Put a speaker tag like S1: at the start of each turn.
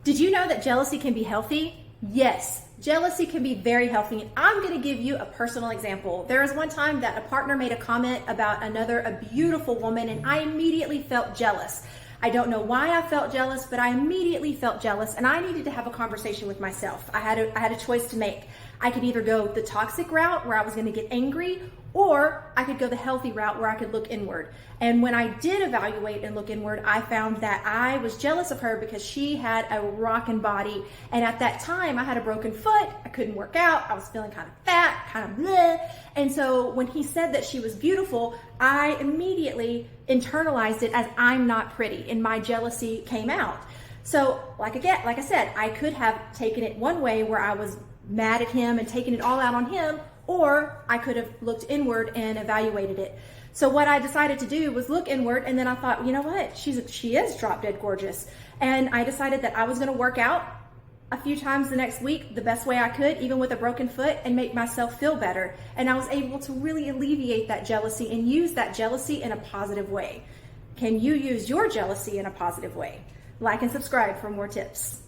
S1: Did you know that jealousy can be healthy? Yes, jealousy can be very healthy. And I'm going to give you a personal example. There was one time that a partner made a comment about a beautiful woman, and I immediately felt jealous. I don't know why I felt jealous, but I immediately felt jealous, and I needed to have a conversation with myself. I had a choice to make. I could either go the toxic route where I was going to get angry, or I could go the healthy route where I could look inward. And when I did evaluate and look inward, I found that I was jealous of her because she had a rockin' body. And at that time, I had a broken foot. I couldn't work out. I was feeling kind of fat, kind of bleh. And so when he said that she was beautiful, I immediately internalized it as I'm not pretty, and my jealousy came out. So like I said, I could have taken it one way where I was mad at him and taken it all out on him, or I could have looked inward and evaluated it. So what I decided to do was look inward, and then I thought, you know what, she is drop dead gorgeous. And I decided that I was gonna work out a few times the next week the best way I could, even with a broken foot, and make myself feel better. And I was able to really alleviate that jealousy and use that jealousy in a positive way. Can you use your jealousy in a positive way? Like and subscribe for more tips.